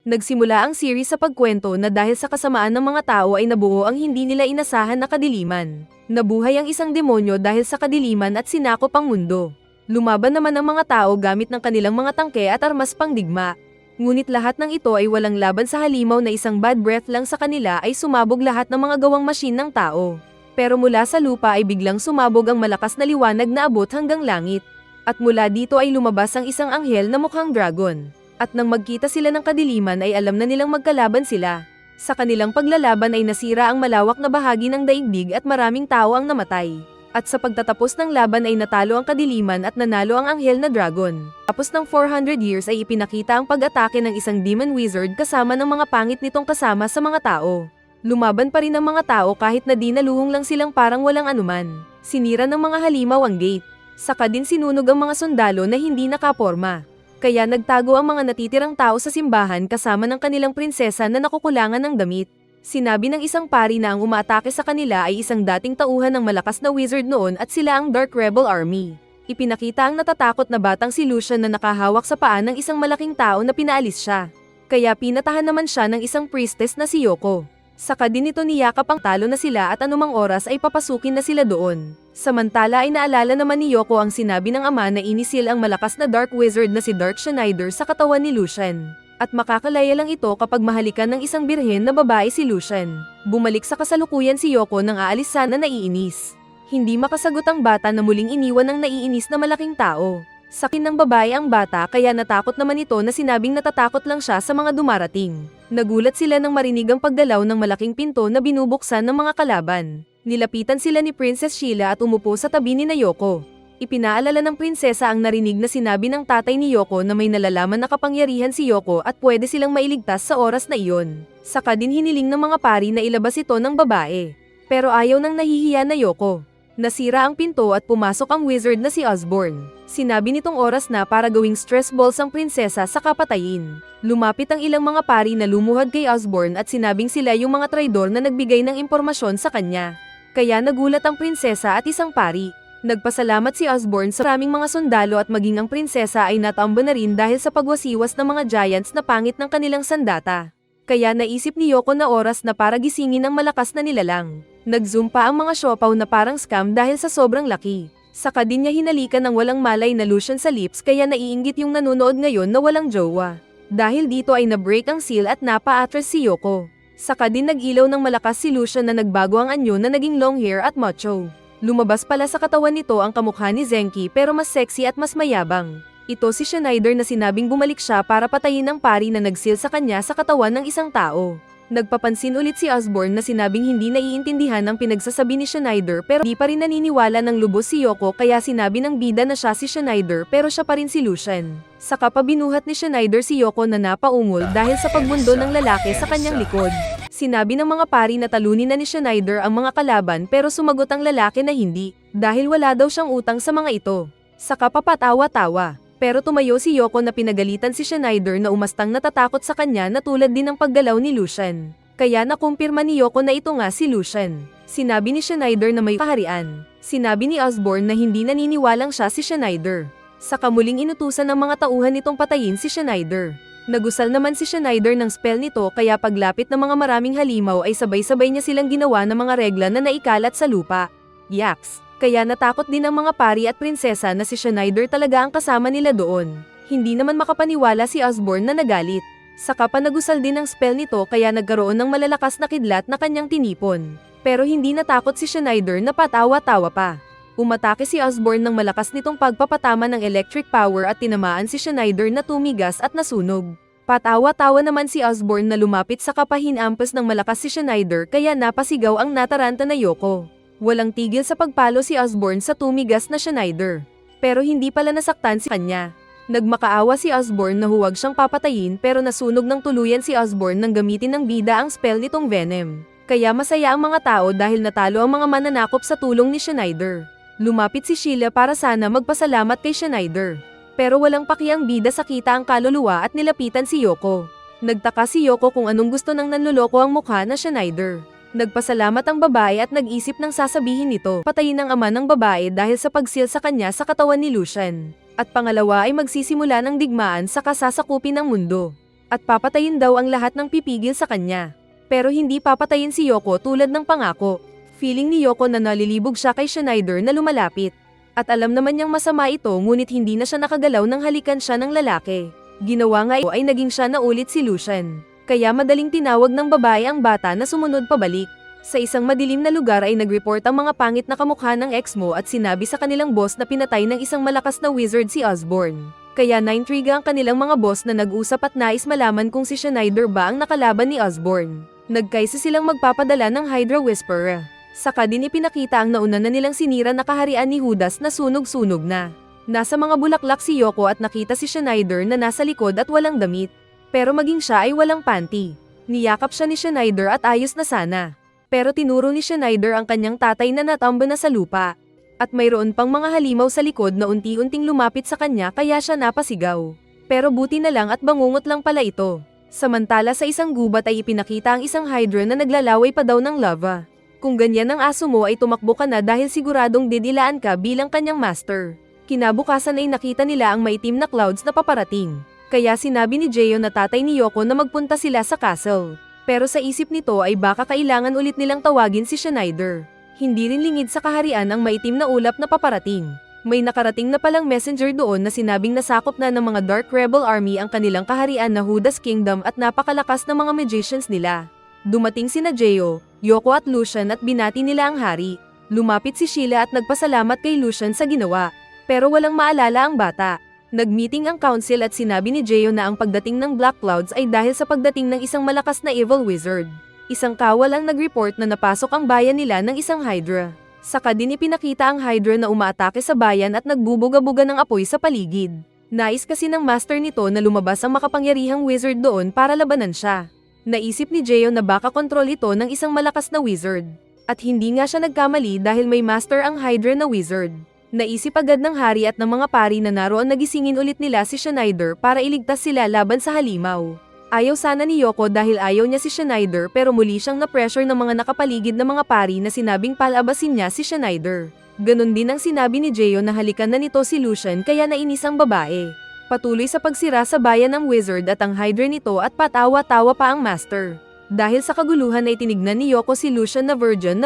Nagsimula ang series sa pagkwento na dahil sa kasamaan ng mga tao ay nabuo ang hindi nila inasahan na kadiliman. Nabuhay ang isang demonyo dahil sa kadiliman at sinakop ang mundo. Lumaban naman ang mga tao gamit ng kanilang mga tangke at armas pangdigma. Ngunit lahat ng ito ay walang laban sa halimaw na isang bad breath lang sa kanila ay sumabog lahat ng mga gawang machine ng tao. Pero mula sa lupa ay biglang sumabog ang malakas na liwanag na abot hanggang langit. At mula dito ay lumabas ang isang anghel na mukhang dragon. At nang magkita sila ng kadiliman ay alam na nilang magkalaban sila. Sa kanilang paglalaban ay nasira ang malawak na bahagi ng daigdig at maraming tao ang namatay. At sa pagtatapos ng laban ay natalo ang kadiliman at nanalo ang anghel na dragon. Tapos ng 400 years ay ipinakita ang pag-atake ng isang demon wizard kasama ng mga pangit nitong kasama sa mga tao. Lumaban pa rin ang mga tao kahit na di naluhong lang silang parang walang anuman. Sinira ng mga halimaw ang gate. Saka din sinunog ang mga sundalo na hindi nakaporma. Kaya nagtago ang mga natitirang tao sa simbahan kasama ng kanilang prinsesa na nakukulangan ng damit. Sinabi ng isang pari na ang umaatake sa kanila ay isang dating tauhan ng malakas na wizard noon at sila ang Dark Rebel Army. Ipinakita ang natatakot na batang si Lucian na nakahawak sa paa ng isang malaking tao na pinaalis siya. Kaya pinatahan naman siya ng isang priestess na si Yoko. Saka din ito niyakap ang talo na sila at anumang oras ay papasukin na sila doon. Samantala ay naalala naman ni Yoko ang sinabi ng ama na inisil ang malakas na dark wizard na si Dark Schneider sa katawan ni Lucian. At makakalaya lang ito kapag mahalikan ng isang birhen na babae si Lucian. Bumalik sa kasalukuyan si Yoko nang aalis sana naiinis. Hindi makasagot ang bata na muling iniwan ng naiinis na malaking tao. Sakin ng babae ang bata kaya natakot naman ito na sinabing natatakot lang siya sa mga dumarating. Nagulat sila nang marinig ang paggalaw ng malaking pinto na binubuksan ng mga kalaban. Nilapitan sila ni Princess Sheila at umupo sa tabi ni Yoko. Ipinaalala ng prinsesa ang narinig na sinabi ng tatay ni Yoko na may nalalaman na kapangyarihan si Yoko at pwede silang mailigtas sa oras na iyon. Saka din hiniling ng mga pari na ilabas ito ng babae. Pero ayaw ng nahihiya na Yoko. Nasira ang pinto at pumasok ang wizard na si Osborne. Sinabi nitong oras na para gawing stress balls ang prinsesa sa kapatayin. Lumapit ang ilang mga pari na lumuhad kay Osborne at sinabing sila yung mga traidor na nagbigay ng impormasyon sa kanya. Kaya nagulat ang prinsesa at isang pari. Nagpasalamat si Osborne sa maraming mga sundalo at maging ang prinsesa ay natamba na rin dahil sa pagwasiwas ng mga giants na pangit ng kanilang sandata. Kaya naisip ni Yoko na oras na para gisingin ang malakas na nilalang. Nag-zoom pa ang mga siopaw na parang scam dahil sa sobrang laki. Saka din niya hinalikan ng walang malay na Lucian sa lips kaya naiinggit yung nanonood ngayon na walang jowa. Dahil dito ay na-break ang seal at napa-atras si Yoko. Saka din nag-ilaw ng malakas si Lucian na nagbago ang anyo na naging long hair at macho. Lumabas pala sa katawan nito ang kamukha ni Zenki pero mas sexy at mas mayabang. Ito si Schneider na sinabing bumalik siya para patayin ang pari na nag-seal sa kanya sa katawan ng isang tao. Nagpapansin ulit si Osborne na sinabing hindi naiintindihan ang pinagsasabi ni Schneider pero di pa rin naniniwala ng lubos si Yoko kaya sinabi ng bida na siya si Schneider pero siya pa rin si Lucian. Saka pa binuhat ni Schneider si Yoko na napaungol dahil sa pagmundo ng lalaki sa kanyang likod. Sinabi ng mga pari na talunin na ni Schneider ang mga kalaban pero sumagot ang lalaki na hindi dahil wala daw siyang utang sa mga ito. Saka papatawa-tawa. Pero tumayo si Yoko na pinagalitan si Schneider na umastang natatakot sa kanya na tulad din ng paggalaw ni Lucian. Kaya nakumpirma ni Yoko na ito nga si Lucian. Sinabi ni Schneider na may kaharian. Sinabi ni Osborne na hindi naniniwalang siya si Schneider. Saka muling inutusan ng mga tauhan nitong patayin si Schneider. Nagusal naman si Schneider ng spell nito kaya paglapit ng mga maraming halimaw ay sabay-sabay niya silang ginawa ng mga regla na naikalat sa lupa. Yaks! Kaya natakot din ang mga pari at prinsesa na si Schneider talaga ang kasama nila doon. Hindi naman makapaniwala si Osborne na nagalit. Saka pa nagusal din ang spell nito kaya nagkaroon ng malalakas na kidlat na kanyang tinipon. Pero hindi natakot si Schneider na patawa-tawa pa. Umatake si Osborne ng malakas nitong pagpapatama ng electric power at tinamaan si Schneider na tumigas at nasunog. Patawa-tawa naman si Osborne na lumapit sa kapahinampas ng malakas si Schneider kaya napasigaw ang nataranta na Yoko. Walang tigil sa pagpalo si Osborne sa tumigas na Schneider. Pero hindi pala nasaktan si kanya. Nagmakaawa si Osborne na huwag siyang papatayin pero nasunog ng tuluyan si Osborne nang gamitin ng bida ang spell nitong venom. Kaya masaya ang mga tao dahil natalo ang mga mananakop sa tulong ni Schneider. Lumapit si Sheila para sana magpasalamat kay Schneider. Pero walang pakiang bida sa kita ang kaluluwa at nilapitan si Yoko. Nagtaka si Yoko kung anong gusto ng nanloloko ang mukha na Schneider. Nagpasalamat ang babae at nag-isip ng sasabihin nito. Patayin ang ama ng babae dahil sa pagsil sa kanya sa katawan ni Lucian. At pangalawa ay magsisimula ng digmaan sa kasasakupin ng mundo. At papatayin daw ang lahat ng pipigil sa kanya. Pero hindi papatayin si Yoko tulad ng pangako. Feeling ni Yoko na nalilibog siya kay Schneider na lumalapit. At alam naman niyang masama ito ngunit hindi na siya nakagalaw nang halikan siya ng lalaki. Ginawa nga ito ay naging siya na ulit si Lucian. Kaya madaling tinawag ng babae ang bata na sumunod pabalik. Sa isang madilim na lugar ay nag-report ang mga pangit na kamukha ng ex mo at sinabi sa kanilang boss na pinatay ng isang malakas na wizard si Osborn. Kaya naintriga ang kanilang mga boss na nag-usap at nais malaman kung si Schneider ba ang nakalaban ni Osborn. Nagkaisa silang magpapadala ng Hydra Whisperer. Saka din ipinakita ang nauna na nilang sinira na kaharian ni Judas na sunog-sunog na. Nasa mga bulaklak si Yoko at nakita si Schneider na nasa likod at walang damit. Pero maging siya ay walang panty. Niyakap siya ni Schneider at ayos na sana. Pero tinuro ni Schneider ang kanyang tatay na natambo na sa lupa. At mayroon pang mga halimaw sa likod na unti-unting lumapit sa kanya kaya siya napasigaw. Pero buti na lang at bangungot lang pala ito. Samantala sa isang gubat ay ipinakita ang isang Hydra na naglalaway pa daw ng lava. Kung ganyan ang aso mo ay tumakbo ka na dahil siguradong didilaan ka bilang kanyang master. Kinabukasan ay nakita nila ang maitim na clouds na paparating. Kaya sinabi ni Jeyo na tatay ni Yoko na magpunta sila sa castle. Pero sa isip nito ay baka kailangan ulit nilang tawagin si Schneider. Hindi rin lingid sa kaharian ang maitim na ulap na paparating. May nakarating na palang messenger doon na sinabing nasakop na ng mga Dark Rebel Army ang kanilang kaharian na Judas Kingdom at napakalakas na mga magicians nila. Dumating sina Jeyo, Yoko at Lucian at binati nila ang hari. Lumapit si Sheila at nagpasalamat kay Lucian sa ginawa. Pero walang maalala ang bata. Nagmeeting ang council at sinabi ni Jeyo na ang pagdating ng Black Clouds ay dahil sa pagdating ng isang malakas na evil wizard. Isang kawal ang nag-report na napasok ang bayan nila ng isang Hydra. Saka din ipinakita ang Hydra na umaatake sa bayan at nagbubuga-buga ng apoy sa paligid. Nais kasi ng master nito na lumabas ang makapangyarihang wizard doon para labanan siya. Naisip ni Jeyo na baka kontrol ito ng isang malakas na wizard. At hindi nga siya nagkamali dahil may master ang Hydra na wizard. Naisip agad ng hari at ng mga pari na naroon nagisingin ulit nila si Schneider para iligtas sila laban sa halimaw. Ayaw sana ni Yoko dahil ayaw niya si Schneider pero muli siyang na-pressure ng mga nakapaligid na mga pari na sinabing palabasin niya si Schneider. Ganon din ang sinabi ni Jeyo na halikan na nito si Lucian kaya nainis ang babae. Patuloy sa pagsira sa bayan ng wizard at ang Hydra nito at patawa-tawa pa ang master. Dahil sa kaguluhan ay tinignan ni Yoko si Lucian na virgin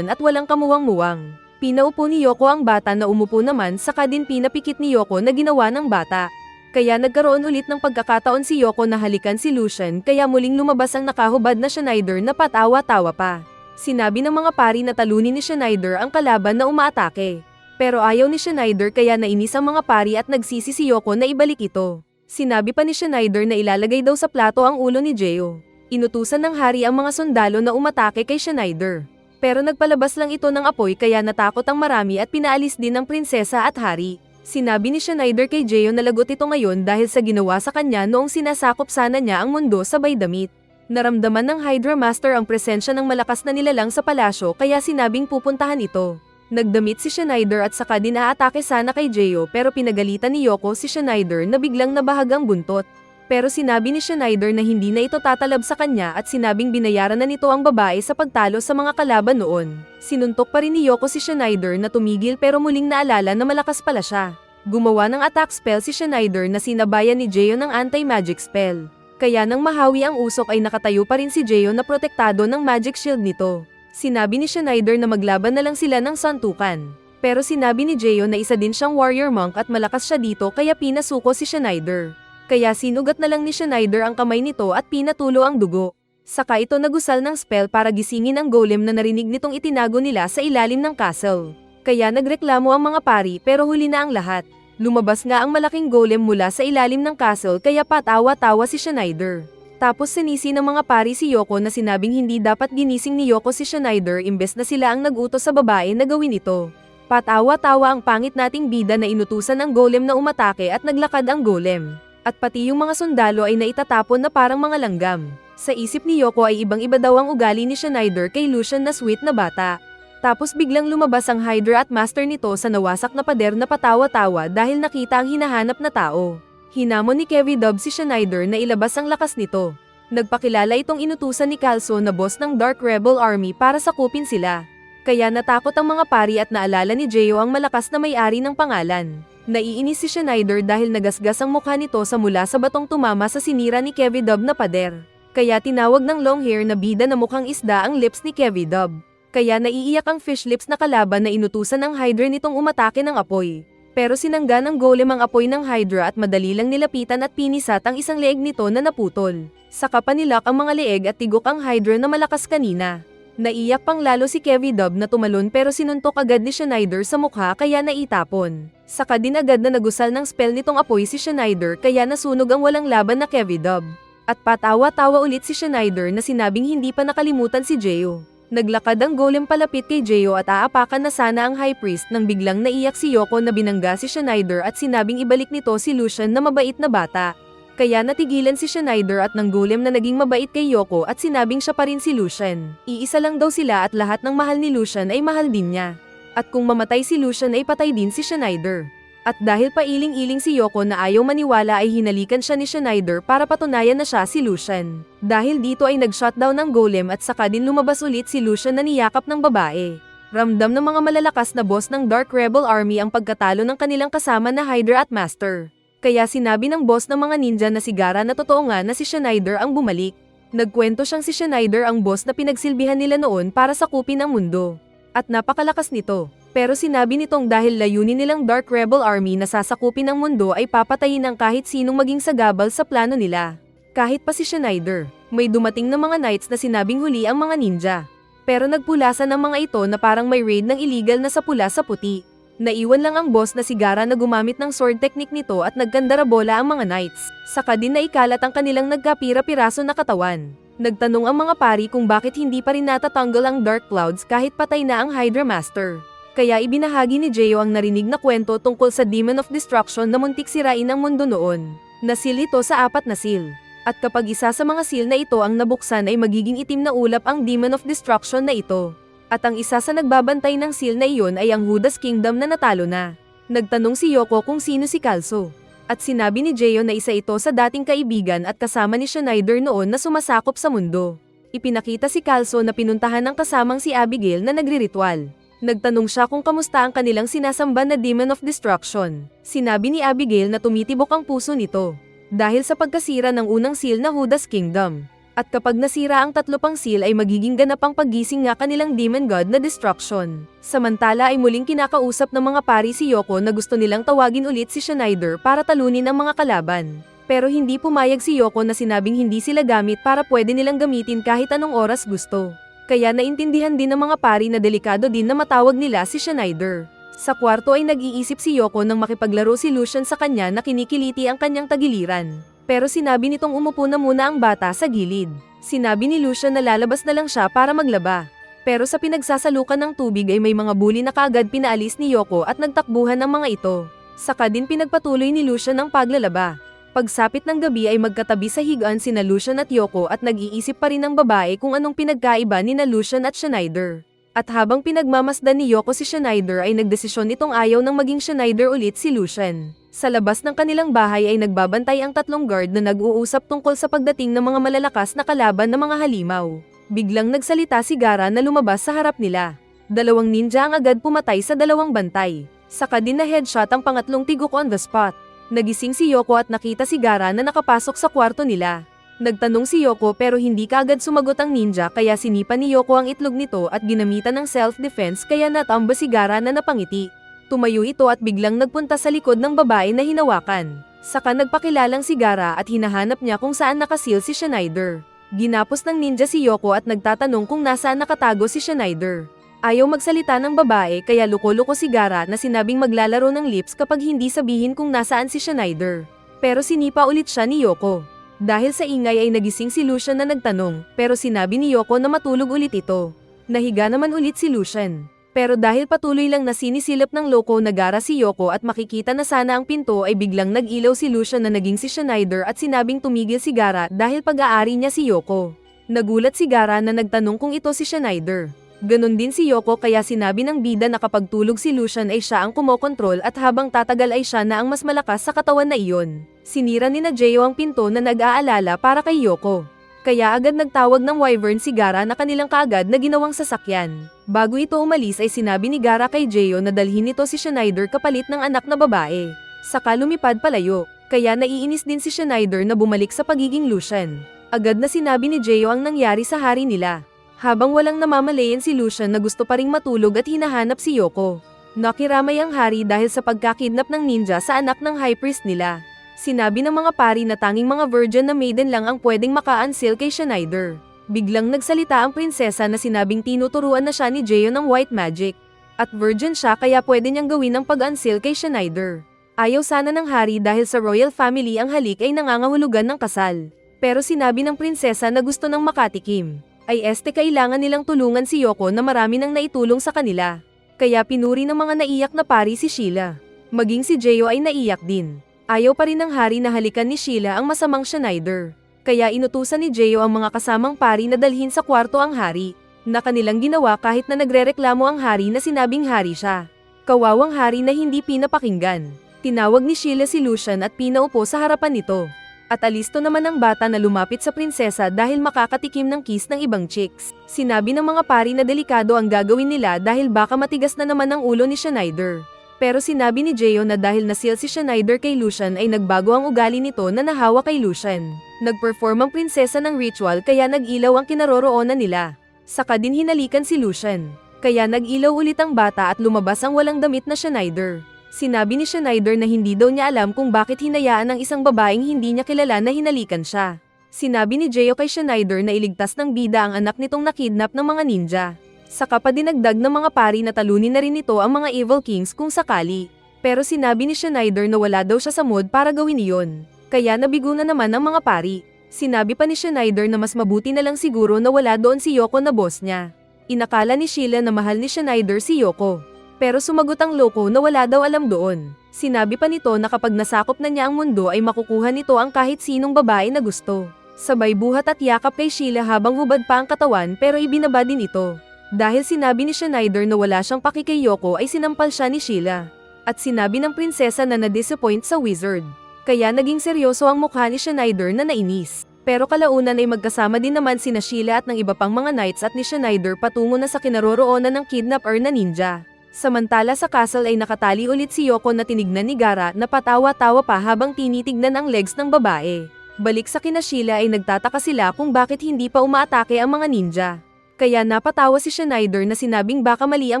at walang kamuwang-muwang. Pinaupo ni Yoko ang bata na umupo naman saka din pinapikit ni Yoko na ginawa ng bata. Kaya nagkaroon ulit ng pagkakataon si Yoko na halikan si Lucian kaya muling lumabas ang nakahubad na Schneider na patawa-tawa pa. Sinabi ng mga pari na talunin ni Schneider ang kalaban na umaatake. Pero ayaw ni Schneider kaya nainis ang mga pari at nagsisi si Yoko na ibalik ito. Sinabi pa ni Schneider na ilalagay daw sa plato ang ulo ni Jeyo. Inutusan ng hari ang mga sundalo na umatake kay Schneider. Pero nagpalabas lang ito ng apoy kaya natakot ang marami at pinaalis din ng prinsesa at hari. Sinabi ni Schneider kay Jeyo na lagot ito ngayon dahil sa ginawa sa kanya noong sinasakop sana niya ang mundo sabay damit. Naramdaman ng Hydra Master ang presensya ng malakas na nilalang sa palasyo kaya sinabing pupuntahan ito. Nagdamit si Schneider at saka din aatake sana kay Jeyo pero pinagalitan ni Yoko si Schneider na biglang nabahag ang buntot. Pero sinabi ni Schneider na hindi na ito tatalab sa kanya at sinabing binayaran na nito ang babae sa pagtalo sa mga kalaban noon. Sinuntok pa rin ni Yoko si Schneider na tumigil pero muling naalala na malakas pala siya. Gumawa ng attack spell si Schneider na sinabayan ni Jeyo ng anti-magic spell. Kaya nang mahawi ang usok ay nakatayo pa rin si Jeyo na protektado ng magic shield nito. Sinabi ni Schneider na maglaban na lang sila ng santukan. Pero sinabi ni Jeyo na isa din siyang warrior monk at malakas siya dito kaya pinasuko si Schneider. Kaya sinugat na lang ni Schneider ang kamay nito at pinatulo ang dugo. Saka ito nagusal ng spell para gisingin ang golem na narinig nitong itinago nila sa ilalim ng castle. Kaya nagreklamo ang mga pari pero huli na ang lahat. Lumabas nga ang malaking golem mula sa ilalim ng castle kaya patawa-tawa si Schneider. Tapos sinisi ng mga pari si Yoko na sinabing hindi dapat ginising ni Yoko si Schneider imbes na sila ang nag-utos sa babae na gawin ito. Patawa-tawa ang pangit nating bida na inutusan ng golem na umatake at naglakad ang golem. At pati yung mga sundalo ay naitatapon na parang mga langgam. Sa isip ni Yoko ay ibang-iba daw ang ugali ni Schneider kay Lucian na sweet na bata. Tapos biglang lumabas ang Hydra at master nito sa nawasak na pader na patawa-tawa dahil nakita ang hinahanap na tao. Hinamon ni Kevin Dub si Schneider na ilabas ang lakas nito. Nagpakilala itong inutusan ni Calso na boss ng Dark Rebel Army para sakupin sila. Kaya natakot ang mga pari at naalala ni Jeyo ang malakas na may-ari ng pangalan. Naiinis si Schneider dahil nagasgas ang mukha nito sa mula sa batong tumama sa sinira ni Kevidub na pader. Kaya tinawag ng long hair na bida na mukhang isda ang lips ni Kevidub. Kaya naiiyak ang fish lips na kalaban na inutusan ng Hydra nitong umatake ng apoy. Pero sinangga ng golem ang apoy ng Hydra at madali lang nilapitan at pinisat ang isang leeg nito na naputol. Saka panilak ang mga leeg at tigok ang Hydra na malakas kanina. Naiyak pang lalo si Kevidub na tumalon pero sinuntok agad ni Schneider sa mukha kaya naitapon. Saka din agad na nagusal ng spell nitong apoy si Schneider kaya nasunog ang walang laban na Kevidub. At patawa-tawa ulit si Schneider na sinabing hindi pa nakalimutan si Jeyo. Naglakad ang golem palapit kay Jeyo at aapakan na sana ang High Priest nang biglang naiyak si Yoko na binangga si Schneider at sinabing ibalik nito si Lucian na mabait na bata. Kaya natigilan si Schneider at ng golem na naging mabait kay Yoko at sinabing siya pa rin si Lucian. Iisa lang daw sila at lahat ng mahal ni Lucian ay mahal din niya. At kung mamatay si Lucian ay patay din si Schneider. At dahil pailing-iling si Yoko na ayaw maniwala ay hinalikan siya ni Schneider para patunayan na siya si Lucian. Dahil dito ay nag-shutdown ng golem at saka din lumabas ulit si Lucian na niyakap ng babae. Ramdam ng mga malalakas na boss ng Dark Rebel Army ang pagkatalo ng kanilang kasama na Hydra at Master. Kaya sinabi ng boss ng mga ninja na si Gaara na totoo nga na si Schneider ang bumalik. Nagkwento siyang si Schneider ang boss na pinagsilbihan nila noon para sakupin ang mundo. At napakalakas nito. Pero sinabi nitong dahil layunin nilang Dark Rebel Army na sasakupin ang mundo ay papatayin ang kahit sinong maging sagabal sa plano nila. Kahit pa si Schneider, may dumating na mga knights na sinabing huli ang mga ninja. Pero nagpulasan ng mga ito na parang may raid ng illegal na sa pula sa puti. Naiwan lang ang boss na si Gaara na gumamit ng sword technique nito at naggandarabola ang mga knights. Saka din naikalat ang kanilang nagkapira-piraso na katawan. Nagtanong ang mga pari kung bakit hindi pa rin natatanggal ang Dark Clouds kahit patay na ang Hydra Master. Kaya ibinahagi ni Jeyo ang narinig na kwento tungkol sa Demon of Destruction na muntik sirain ang mundo noon. Nasil ito sa 4 na seal. At kapag isa sa mga seal na ito ang nabuksan ay magiging itim na ulap ang Demon of Destruction na ito. At ang isa sa nagbabantay ng seal na iyon ay ang Judas Kingdom na natalo na. Nagtanong si Yoko kung sino si Kalso. At sinabi ni Jeyo na isa ito sa dating kaibigan at kasama ni Schneider noon na sumasakop sa mundo. Ipinakita si Kalso na pinuntahan ng kasamang si Abigail na nagriritual. Nagtanong siya kung kamusta ang kanilang sinasamba na Demon of Destruction. Sinabi ni Abigail na tumitibok ang puso nito. Dahil sa pagkasira ng unang seal na Judas Kingdom. At kapag nasira ang 3 pang seal ay magiging ganapang paggising nga kanilang Demon God na Destruction. Samantala ay muling kinakausap ng mga pari si Yoko na gusto nilang tawagin ulit si Schneider para talunin ang mga kalaban. Pero hindi pumayag si Yoko na sinabing hindi sila gamit para pwede nilang gamitin kahit anong oras gusto. Kaya naintindihan din ng mga pari na delikado din na matawag nila si Schneider. Sa kwarto ay nag-iisip si Yoko nang makipaglaro si Lucian sa kanya na kinikiliti ang kanyang tagiliran. Pero sinabi nitong umupo na muna ang bata sa gilid. Sinabi ni Lucian na lalabas na lang siya para maglaba. Pero sa pinagsasalukan ng tubig ay may mga bully na kaagad pinaalis ni Yoko at nagtakbuhan ng mga ito. Saka din pinagpatuloy ni Lucian ang paglalaba. Pagsapit ng gabi ay magkatabi sa higaan sina Lucian at Yoko at nag-iisip pa rin ang babae kung anong pinagkaiba ni na Lucian at Schneider. At habang pinagmamasdan ni Yoko si Schneider ay nagdesisyon itong ayaw nang maging Schneider ulit si Lucian. Sa labas ng kanilang bahay ay nagbabantay ang 3 guard na nag-uusap tungkol sa pagdating ng mga malalakas na kalaban ng mga halimaw. Biglang nagsalita si Gaara na lumabas sa harap nila. 2 ninja ang agad pumatay sa 2 bantay. Saka din na headshot ang pangatlong tigok on the spot. Nagising si Yoko at nakita si Gaara na nakapasok sa kwarto nila. Nagtanong si Yoko pero hindi kaagad sumagot ang ninja kaya sinipa ni Yoko ang itlog nito at ginamitan ng self-defense kaya natamba si Gaara na napangiti. Tumayo ito at biglang nagpunta sa likod ng babae na hinawakan. Saka nagpakilalang si Gaara at hinahanap niya kung saan nakasil si Schneider. Ginapos ng ninja si Yoko at nagtatanong kung nasaan nakatago si Schneider. Ayaw magsalita ng babae kaya luko-luko si Gaara na sinabing maglalaro ng lips kapag hindi sabihin kung nasaan si Schneider. Pero sinipa ulit siya ni Yoko. Dahil sa ingay ay nagising si Lucian na nagtanong, pero sinabi ni Yoko na matulog ulit ito. Nahiga naman ulit si Lucian. Pero dahil patuloy lang na sinisilip ng loko na Gaara si Yoko at makikita na sana ang pinto ay biglang nag-ilaw si Lucian na naging si Schneider at sinabing tumigil si Gaara dahil pag-aari niya si Yoko. Nagulat si Gaara na nagtanong kung ito si Schneider. Ganon din si Yoko kaya sinabi ng bida na kapag tulog si Lucian ay siya ang kumokontrol at habang tatagal ay siya na ang mas malakas sa katawan na iyon. Sinira ni na Jeyo ang pinto na nag-aalala para kay Yoko. Kaya agad nagtawag ng Wyvern si Gaara na kanilang kaagad na ginawang sasakyan. Bago ito umalis ay sinabi ni Gaara kay Geo na dalhin nito si Schneider kapalit ng anak na babae. Saka lumipad palayo, kaya naiinis din si Schneider na bumalik sa pagiging Lucian. Agad na sinabi ni Geo ang nangyari sa hari nila. Habang walang namamalayan si Lucian na gusto pa ring matulog at hinahanap si Yoko. Nakiramay ang hari dahil sa pagkakidnap ng ninja sa anak ng high priest nila. Sinabi ng mga pari na tanging mga virgin na maiden lang ang pwedeng maka-unseal kay Schneider. Biglang nagsalita ang prinsesa na sinabing tinuturuan na siya ni Geo ng white magic. At virgin siya kaya pwede niyang gawin ang pag-unseal kay Schneider. Ayaw sana ng hari dahil sa royal family ang halik ay nangangahulugan ng kasal. Pero sinabi ng prinsesa na gusto ng makatikim. Ay kailangan nilang tulungan si Yoko na marami nang naitulong sa kanila. Kaya pinuri ng mga naiyak na pari si Sheila. Maging si Geo ay naiyak din. Ayaw pa rin ng hari na halikan ni Sheila ang masamang Schneider. Kaya inutusan ni Geo ang mga kasamang pari na dalhin sa kwarto ang hari. Na kanilang ginawa kahit na nagrereklamo ang hari na sinabing hari siya. Kawawang hari na hindi pinapakinggan. Tinawag ni Sheila si Lucian at pinaupo sa harapan nito. At alisto naman ang bata na lumapit sa prinsesa dahil makakatikim ng kiss ng ibang chicks. Sinabi ng mga pari na delikado ang gagawin nila dahil baka matigas na naman ang ulo ni Schneider. Pero sinabi ni Geo na dahil nasil si Schneider kay Lucian ay nagbago ang ugali nito na nahawa kay Lucian. Nagperform ang prinsesa ng ritual kaya nag-ilaw ang kinaroroonan nila. Saka din hinalikan si Lucian. Kaya nag-ilaw ulit ang bata at lumabas ang walang damit na Schneider. Sinabi ni Schneider na hindi daw niya alam kung bakit hinayaan ng isang babaeng hindi niya kilala na hinalikan siya. Sinabi ni Geo kay Schneider na iligtas ng bida ang anak nitong nakidnap ng mga ninja. Saka pa dinagdag ng mga pari na talunin na rin ito ang mga evil kings kung sakali. Pero sinabi ni Schneider na wala daw siya sa mood para gawin iyon. Kaya nabigo na naman ang mga pari. Sinabi pa ni Schneider na mas mabuti na lang siguro na wala doon si Yoko na boss niya. Inakala ni Sheila na mahal ni Schneider si Yoko. Pero sumagot ang loko na wala daw alam doon. Sinabi pa nito na kapag nasakop na niya ang mundo ay makukuha nito ang kahit sinong babae na gusto. Sabay buhat at yakap kay Sheila habang hubad pa ang katawan pero ibinaba din ito. Dahil sinabi ni Schneider na wala siyang paki kay Yoko ay sinampal siya ni Sheila. At sinabi ng prinsesa na na-disappoint sa wizard. Kaya naging seryoso ang mukha ni Schneider na nainis. Pero kalaunan ay magkasama din naman sina Sheila at ng iba pang mga knights at ni Schneider patungo na sa kinaroroonan ng kidnapper na ninja. Samantala sa castle ay nakatali ulit si Yoko na tinignan ni Gaara na patawa-tawa pa habang tinitignan ang legs ng babae. Balik sa kina Sheila ay nagtataka sila kung bakit hindi pa umaatake ang mga ninja. Kaya napatawa si Schneider na sinabing baka mali ang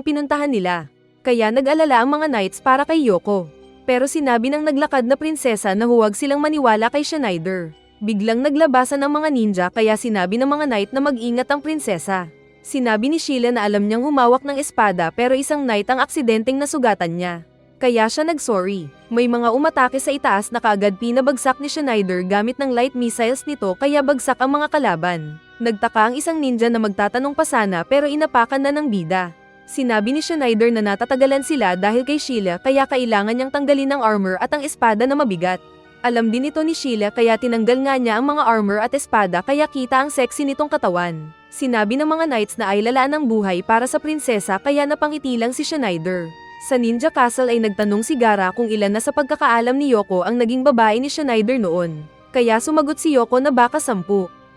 pinuntahan nila. Kaya nag-alala ang mga knights para kay Yoko. Pero sinabi ng naglakad na prinsesa na huwag silang maniwala kay Schneider. Biglang naglabasan ang mga ninja kaya sinabi ng mga knight na mag-ingat ang prinsesa. Sinabi ni Sheila na alam niyang humawak ng espada pero isang knight ang aksidenteng nasugatan niya. Kaya siya nag-sorry. May mga umatake sa itaas na kaagad pinabagsak ni Schneider gamit ng light missiles nito kaya bagsak ang mga kalaban. Nagtaka ang isang ninja na magtatanong pa sana pero inapakan na ng bida. Sinabi ni Schneider na natatagalan sila dahil kay Sheila kaya kailangan niyang tanggalin ang armor at ang espada na mabigat. Alam din ito ni Sheila kaya tinanggal nga niya ang mga armor at espada kaya kita ang sexy nitong katawan. Sinabi ng mga knights na ay lalaan ng buhay para sa prinsesa kaya napangiti lang si Schneider. Sa Ninja Castle ay nagtanong si Gaara kung ilan na sa pagkakaalam ni Yoko ang naging babae ni Schneider noon. Kaya sumagot si Yoko na baka 10.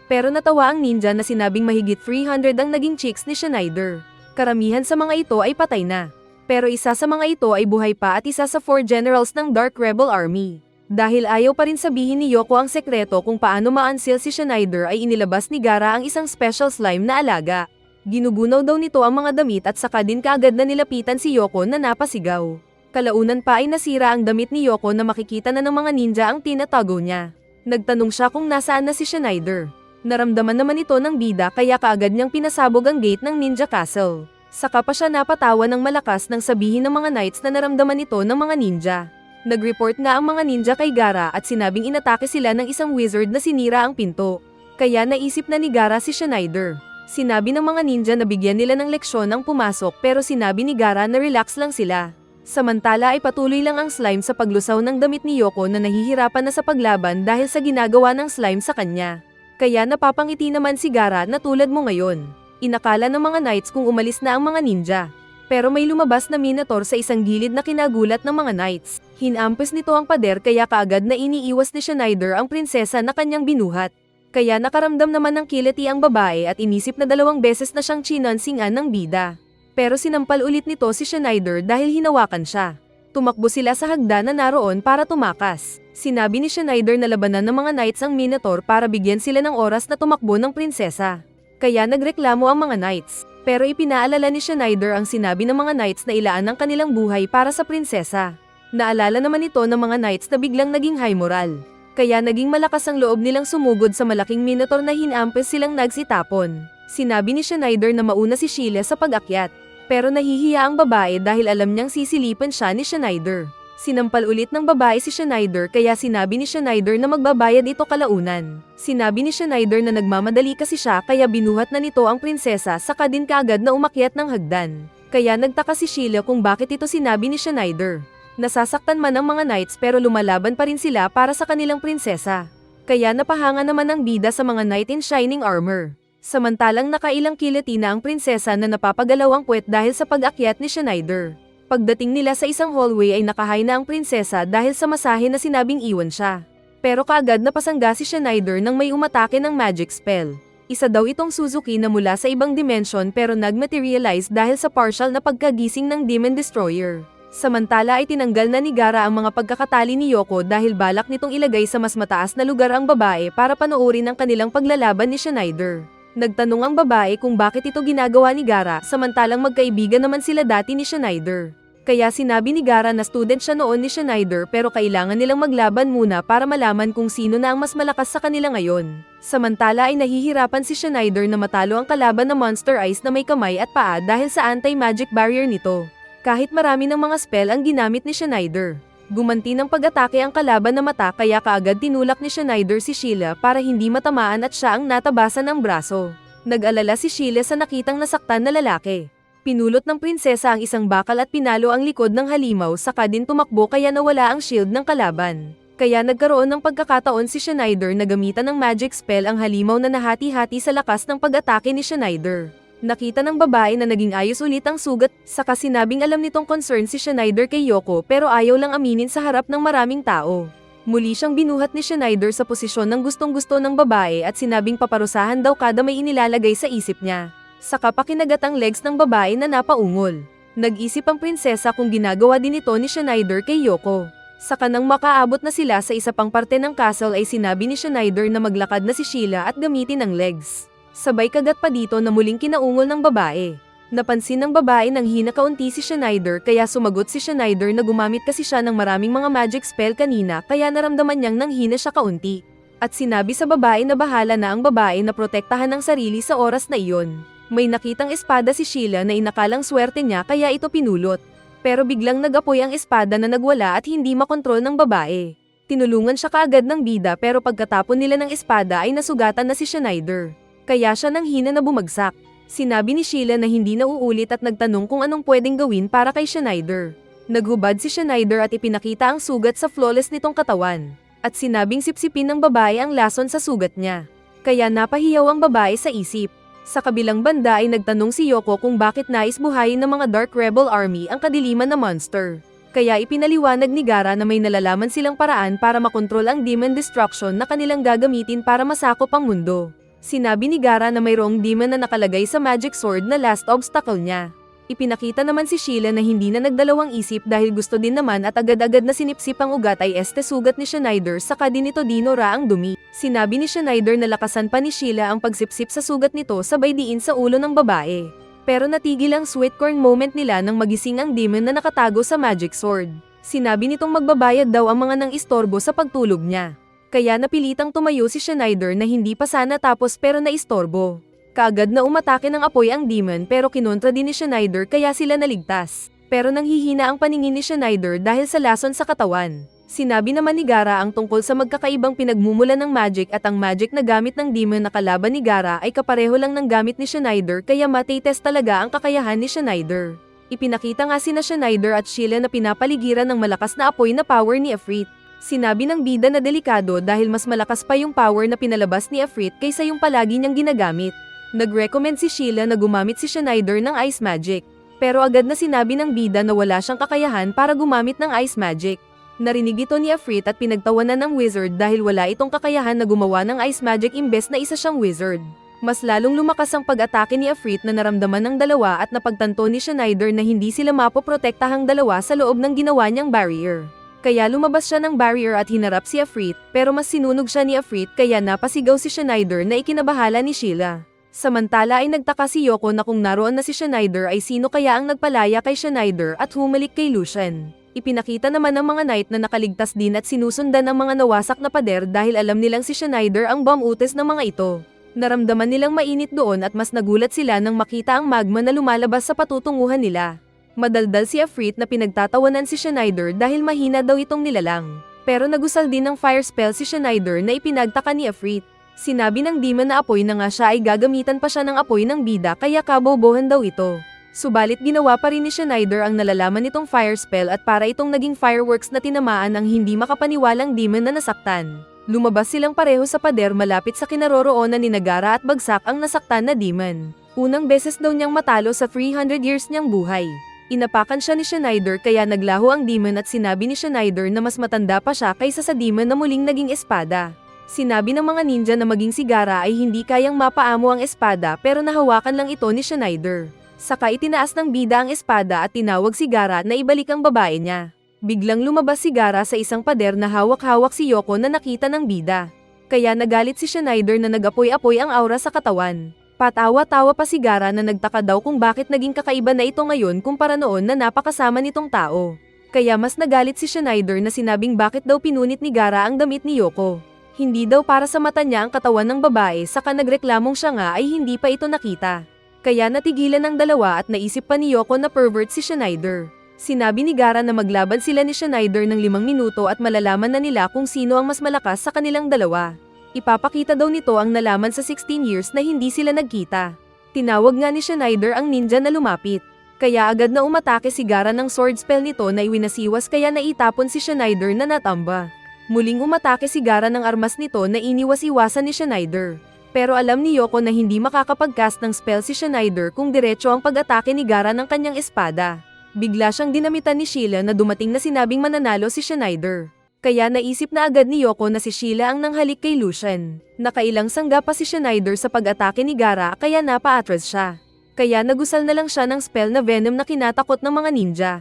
Pero natawa ang ninja na sinabing mahigit 300 ang naging chicks ni Schneider. Karamihan sa mga ito ay patay na. Pero isa sa mga ito ay buhay pa at isa sa 4 generals ng Dark Rebel Army. Dahil ayaw pa rin sabihin ni Yoko ang sekreto kung paano ma-unseal si Schneider ay inilabas ni Gaara ang isang special slime na alaga. Ginugunaw daw nito ang mga damit at saka din kaagad na nilapitan si Yoko na napasigaw. Kalaunan pa ay nasira ang damit ni Yoko na makikita na ng mga ninja ang tinatago niya. Nagtanong siya kung nasaan na si Schneider. Naramdaman naman ito ng bida kaya kaagad niyang pinasabog ang gate ng Ninja Castle. Saka pa siya napatawa ng malakas nang sabihin ng mga knights na naramdaman ito ng mga ninja. Nag-report nga ang mga ninja kay Gaara at sinabing inatake sila ng isang wizard na sinira ang pinto. Kaya naisip na ni Gaara si Schneider. Sinabi ng mga ninja na bigyan nila ng leksyon ang pumasok pero sinabi ni Gaara na relax lang sila. Samantala ay patuloy lang ang slime sa paglusaw ng damit ni Yoko na nahihirapan na sa paglaban dahil sa ginagawa ng slime sa kanya. Kaya napapangiti naman si Gaara na tulad mo ngayon. Inakala ng mga knights kung umalis na ang mga ninja. Pero may lumabas na minotaur sa isang gilid na kinagulat ng mga knights. Hinampes nito ang pader kaya kaagad na iniiwas ni Schneider ang prinsesa na kanyang binuhat. Kaya nakaramdam naman ng kiliti ang babae at inisip na 2 beses na siyang chinansingan ng bida. Pero sinampal ulit nito si Schneider dahil hinawakan siya. Tumakbo sila sa hagdan na naroon para tumakas. Sinabi ni Schneider na labanan ng mga knights ang Minotaur para bigyan sila ng oras na tumakbo ng prinsesa. Kaya nagreklamo ang mga knights. Pero ipinaalala ni Schneider ang sinabi ng mga knights na ilaan ang kanilang buhay para sa prinsesa. Naalala naman ito ng mga knights na biglang naging high moral. Kaya naging malakas ang loob nilang sumugod sa malaking Minotaur na hinampes silang nagsitapon. Sinabi ni Schneider na mauna si Sheila sa pag-akyat. Pero nahihiya ang babae dahil alam niyang sisilipan siya ni Schneider. Sinampal ulit ng babae si Schneider kaya sinabi ni Schneider na magbabayad ito kalaunan. Sinabi ni Schneider na nagmamadali kasi siya kaya binuhat na nito ang prinsesa saka din kaagad na umakyat ng hagdan. Kaya nagtaka si Sheila kung bakit ito sinabi ni Schneider. Nasasaktan man ang mga knights pero lumalaban pa rin sila para sa kanilang prinsesa. Kaya napahanga naman ang bida sa mga knight in shining armor. Samantalang nakailang kiliti na ang prinsesa na napapagalaw ang puwet dahil sa pag-akyat ni Schneider. Pagdating nila sa isang hallway ay nakahay na ang prinsesa dahil sa masahe na sinabing iwan siya. Pero kaagad napasangga si Schneider nang may umatake ng magic spell. Isa daw itong Suzuki na mula sa ibang dimension pero nag-materialize dahil sa partial na pagkagising ng Demon Destroyer. Samantala ay tinanggal na ni Gaara ang mga pagkakatali ni Yoko dahil balak nitong ilagay sa mas mataas na lugar ang babae para panoorin ang kanilang paglalaban ni Schneider. Nagtanong ang babae kung bakit ito ginagawa ni Gaara samantalang magkaibigan naman sila dati ni Schneider. Kaya sinabi ni Gaara na student siya noon ni Schneider pero kailangan nilang maglaban muna para malaman kung sino na ang mas malakas sa kanila ngayon. Samantala ay nahihirapan si Schneider na matalo ang kalaban na Monster Eyes na may kamay at paa dahil sa anti-magic barrier nito. Kahit marami ng mga spell ang ginamit ni Schneider. Gumanti ng pag-atake ang kalaban na mata kaya kaagad tinulak ni Schneider si Sheila para hindi matamaan at siya ang natabasan ng braso. Nag-alala si Sheila sa nakitang nasaktan na lalaki. Pinulot ng prinsesa ang isang bakal at pinalo ang likod ng halimaw saka din tumakbo kaya nawala ang shield ng kalaban. Kaya nagkaroon ng pagkakataon si Schneider na gamitan ng magic spell ang halimaw na nahati-hati sa lakas ng pag-atake ni Schneider. Nakita ng babae na naging ayos ulit ang sugat, saka sinabing alam nitong concern si Schneider kay Yoko pero ayaw lang aminin sa harap ng maraming tao. Muli siyang binuhat ni Schneider sa posisyon ng gustong-gusto ng babae at sinabing paparusahan daw kada may inilalagay sa isip niya. Saka pakinagat ang legs ng babae na napaungol. Nag-isip ang prinsesa kung ginagawa din ito ni Schneider kay Yoko. Saka nang makaabot na sila sa isa pang parte ng castle ay sinabi ni Schneider na maglakad na si Sheila at gamitin ang legs. Sabay kagat pa dito na muling kinaungol ng babae. Napansin ng babae nang hina kaunti si Schneider kaya sumagot si Schneider na gumamit kasi siya ng maraming mga magic spell kanina kaya naramdaman niyang nang hina siya kaunti. At sinabi sa babae na bahala na ang babae na protektahan ang sarili sa oras na iyon. May nakitang espada si Sheila na inakalang swerte niya kaya ito pinulot. Pero biglang nag-apoy ang espada na nagwala at hindi makontrol ng babae. Tinulungan siya kaagad ng bida pero pagkatapon nila ng espada ay nasugatan na si Schneider. Kaya siya nang hina na bumagsak. Sinabi ni Sheila na hindi na uulit at nagtanong kung anong pwedeng gawin para kay Schneider. Naghubad si Schneider at ipinakita ang sugat sa flawless nitong katawan. At sinabing sipsipin ng babae ang lason sa sugat niya. Kaya napahiyaw ang babae sa isip. Sa kabilang banda ay nagtanong si Yoko kung bakit nais buhayin ng mga Dark Rebel Army ang kadiliman na monster. Kaya ipinaliwanag ni Gaara na may nalalaman silang paraan para makontrol ang Demon Destruction na kanilang gagamitin para masakop ang mundo. Sinabi ni Gaara na mayroong demon na nakalagay sa magic sword na last obstacle niya. Ipinakita naman si Sheila na hindi na nagdalawang isip dahil gusto din naman at agad-agad na sinipsip ang ugat ay sugat ni Schneider saka din ito dinora ang dumi. Sinabi ni Schneider na lakasan pa ni Sheila ang pagsipsip sa sugat nito sabay diin sa ulo ng babae. Pero natigil ang sweet corn moment nila nang magising ang demon na nakatago sa magic sword. Sinabi nitong magbabayad daw ang mga nang istorbo sa pagtulog niya. Kaya napilitang tumayo si Schneider na hindi pa sana tapos pero naistorbo. Kaagad na umatake ng apoy ang demon pero kinontra din ni Schneider kaya sila naligtas. Pero nanghihina ang paningin ni Schneider dahil sa lason sa katawan. Sinabi naman ni Gaara ang tungkol sa magkakaibang pinagmumulan ng magic at ang magic na gamit ng demon na kalaban ni Gaara ay kapareho lang ng gamit ni Schneider kaya matitest talaga ang kakayahan ni Schneider. Ipinakita nga sina Schneider at Sheila na pinapaligiran ng malakas na apoy na power ni Ifrit. Sinabi ng bida na delikado dahil mas malakas pa yung power na pinalabas ni Ifrit kaysa yung palagi niyang ginagamit. Nag-recommend si Sheila na gumamit si Schneider ng Ice Magic. Pero agad na sinabi ng bida na wala siyang kakayahan para gumamit ng Ice Magic. Narinig ito ni Ifrit at pinagtawanan ng wizard dahil wala itong kakayahan na gumawa ng ice magic imbes na isa siyang wizard. Mas lalong lumakas ang pag-atake ni Ifrit na naramdaman ng dalawa at napagtanto ni Schneider na hindi sila mapoprotektahang dalawa sa loob ng ginawa niyang barrier. Kaya lumabas siya ng barrier at hinarap si Ifrit, pero mas sinunog siya ni Ifrit kaya napasigaw si Schneider na ikinabahala ni Sheila. Samantala ay nagtaka si Yoko na kung naroon na si Schneider ay sino kaya ang nagpalaya kay Schneider at humalik kay Lucian. Ipinakita naman ng mga knight na nakaligtas din at sinusundan ang mga nawasak na pader dahil alam nilang si Schneider ang bomb-utes ng mga ito. Naramdaman nilang mainit doon at mas nagulat sila nang makita ang magma na lumalabas sa patutunguhan nila. Madaldal si Ifrit na pinagtatawanan si Schneider dahil mahina daw itong nilalang. Pero nagusal din ng fire spell si Schneider na ipinagtaka ni Ifrit. Sinabi ng demon na apoy na nga siya ay gagamitan pa siya ng apoy ng bida kaya kabobohan daw ito. Subalit ginawa pa rin ni Schneider ang nalalaman nitong fire spell at para itong naging fireworks na tinamaan ang hindi makapaniwalang demon na nasaktan. Lumabas silang pareho sa pader malapit sa kinaroroonan ni Nagara at bagsak ang nasaktan na demon. Unang beses daw niyang matalo sa 300 years niyang buhay. Inapakan siya ni Schneider kaya naglaho ang demon at sinabi ni Schneider na mas matanda pa siya kaysa sa demon na muling naging espada. Sinabi ng mga ninja na maging si Gaara ay hindi kayang mapaamo ang espada pero nahawakan lang ito ni Schneider. Saka itinaas ng bida ang espada at tinawag si Gaara na ibalik ang babae niya. Biglang lumabas si Gaara sa isang pader na hawak-hawak si Yoko na nakita ng bida. Kaya nagalit si Schneider na nag-apoy-apoy ang aura sa katawan. Patawa-tawa pa si Gaara na nagtaka daw kung bakit naging kakaiba na ito ngayon kumpara noon na napakasama nitong tao. Kaya mas nagalit si Schneider na sinabing bakit daw pinunit ni Gaara ang damit ni Yoko. Hindi daw para sa mata niya ang katawan ng babae saka nagreklamong siya nga ay hindi pa ito nakita. Kaya natigilan ng dalawa at naisip pa ni Yoko na pervert si Schneider. Sinabi ni Gaara na maglaban sila ni Schneider ng 5 minuto at malalaman na nila kung sino ang mas malakas sa kanilang dalawa. Ipapakita daw nito ang nalaman sa 16 years na hindi sila nagkita. Tinawag nga ni Schneider ang ninja na lumapit. Kaya agad na umatake si Gaara ng sword spell nito na iwinasiwas kaya naitapon si Schneider na natamba. Muling umatake si Gaara ng armas nito na iniwas-iwasan ni Schneider. Pero alam ni Yoko na hindi makakapag-cast ng spell si Schneider kung diretso ang pag-atake ni Gaara ng kanyang espada. Bigla siyang dinamitan ni Sheila na dumating na sinabing mananalo si Schneider. Kaya naisip na agad ni Yoko na si Sheila ang nanghalik kay Lucian. Nakailang sangga pa si Schneider sa pag-atake ni Gaara kaya napa-atras siya. Kaya nagusal na lang siya ng spell na venom na kinatakot ng mga ninja.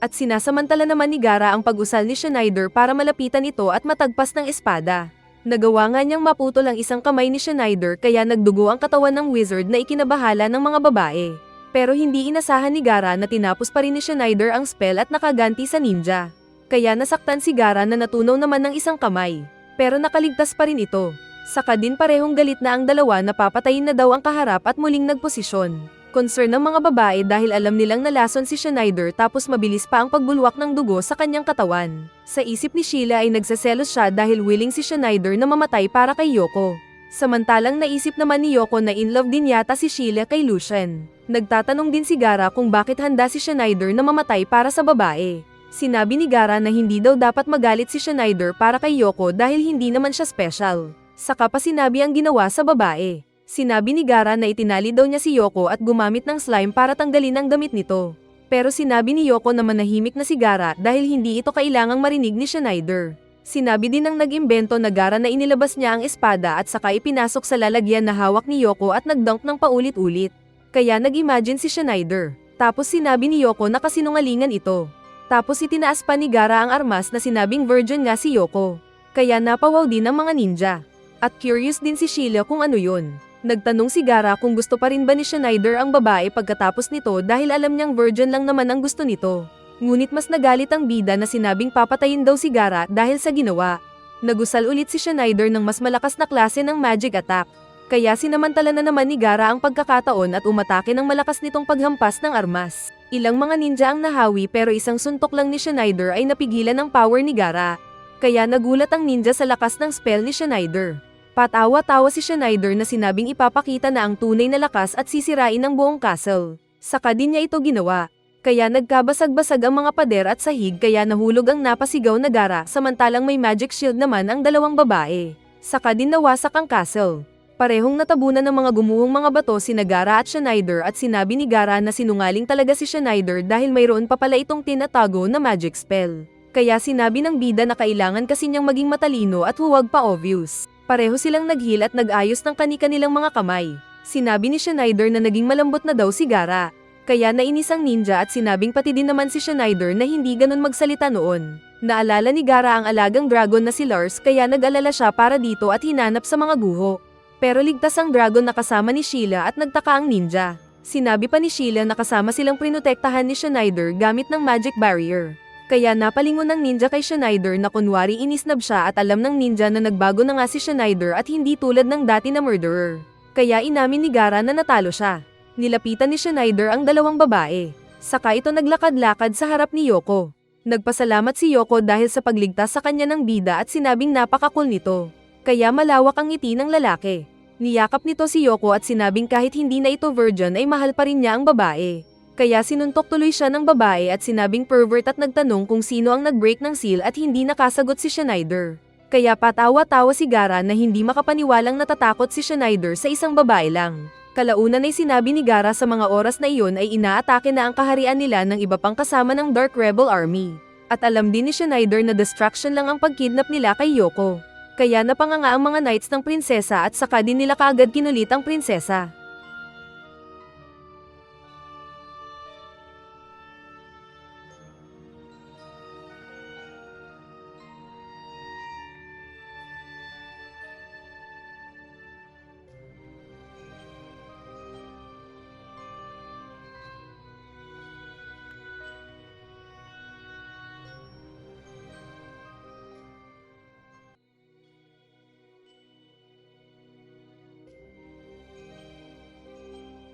At sinasamantala naman ni Gaara ang pag-usal ni Schneider para malapitan ito at matagpas ng espada. Nagawa nga niyang maputol ang isang kamay ni Schneider kaya nagdugo ang katawan ng wizard na ikinabahala ng mga babae. Pero hindi inasahan ni Gaara na tinapos pa rin ni Schneider ang spell at nakaganti sa ninja. Kaya nasaktan si Gaara na natunaw naman ng isang kamay. Pero nakaligtas pa rin ito. Saka din parehong galit na ang dalawa na papatayin na daw ang kaharap at muling nagposisyon. Concern ng mga babae dahil alam nilang nalason si Schneider tapos mabilis pa ang pagbulwak ng dugo sa kanyang katawan. Sa isip ni Sheila ay nagseselos siya dahil willing si Schneider na mamatay para kay Yoko. Samantalang naisip naman ni Yoko na in love din yata si Sheila kay Lucian. Nagtatanong din si Gaara kung bakit handa si Schneider na mamatay para sa babae. Sinabi ni Gaara na hindi daw dapat magalit si Schneider para kay Yoko dahil hindi naman siya special. Saka pa sinabi ang ginawa sa babae. Sinabi ni Gaara na itinali daw niya si Yoko at gumamit ng slime para tanggalin ang damit nito. Pero sinabi ni Yoko na manahimik na si Gaara dahil hindi ito kailangang marinig ni Schneider. Sinabi din ng nag-imbento na Gaara na inilabas niya ang espada at saka ipinasok sa lalagyan na hawak ni Yoko at nagdunk ng paulit-ulit. Kaya nag-imagine si Schneider. Tapos sinabi ni Yoko na kasinungalingan ito. Tapos itinaas pa ni Gaara ang armas na sinabing virgin nga si Yoko. Kaya napawaw din ang mga ninja. At curious din si Sheila kung ano yun. Nagtanong si Gaara kung gusto pa rin ba ni Schneider ang babae pagkatapos nito dahil alam niyang virgin lang naman ang gusto nito. Ngunit mas nagalit ang bida na sinabing papatayin daw si Gaara dahil sa ginawa. Nagusal ulit si Schneider ng mas malakas na klase ng magic attack. Kaya sinamantala na naman ni Gaara ang pagkakataon at umatake ng malakas nitong paghampas ng armas. Ilang mga ninja ang nahawi pero isang suntok lang ni Schneider ay napigilan ang power ni Gaara. Kaya nagulat ang ninja sa lakas ng spell ni Schneider. Patawa-tawa si Schneider na sinabing ipapakita na ang tunay na lakas at sisirain ang buong castle. Saka din niya ito ginawa. Kaya nagkabasag-basag ang mga pader at sahig kaya nahulog ang napasigaw na Gaara samantalang may magic shield naman ang dalawang babae. Saka din nawasak ang castle. Parehong natabunan ng mga gumuhong mga bato sina Gaara at Schneider at sinabi ni Gaara na sinungaling talaga si Schneider dahil mayroon pa pala itong tinatago na magic spell. Kaya sinabi ng bida na kailangan kasi niyang maging matalino at huwag pa obvious. Pareho silang naghil at nag-ayos ng kani-kanilang mga kamay. Sinabi ni Schneider na naging malambot na daw si Gaara. Kaya nainis ang ninja at sinabing pati din naman si Schneider na hindi ganun magsalita noon. Naalala ni Gaara ang alagang dragon na si Lars kaya nag-alala siya para dito at hinanap sa mga guho. Pero ligtas ang dragon na kasama ni Sheila at nagtaka ang ninja. Sinabi pa ni Sheila na kasama silang prinotektahan ni Schneider gamit ng magic barrier. Kaya napalingon ng ninja kay Schneider na kunwari inisnab siya at alam ng ninja na nagbago na nga si Schneider at hindi tulad ng dati na murderer. Kaya inamin ni Gaara na natalo siya. Nilapitan ni Schneider ang dalawang babae. Saka ito naglakad-lakad sa harap ni Yoko. Nagpasalamat si Yoko dahil sa pagligtas sa kanya ng bida at sinabing napaka-cool nito. Kaya malawak ang ngiti ng lalaki. Niyakap nito si Yoko at sinabing kahit hindi na ito virgin ay mahal pa rin niya ang babae. Kaya sinuntok tuloy siya ng babae at sinabing pervert at nagtanong kung sino ang nag-break ng seal at hindi nakasagot si Schneider. Kaya patawa-tawa si Gaara na hindi makapaniwalang natatakot si Schneider sa isang babae lang. Kalaunan ay sinabi ni Gaara sa mga oras na iyon ay inaatake na ang kaharian nila ng iba pang kasama ng Dark Rebel Army. At alam din ni Schneider na distraction lang ang pagkidnap nila kay Yoko. Kaya napanganga ang mga knights ng prinsesa at saka din nila kaagad kinulit ang prinsesa.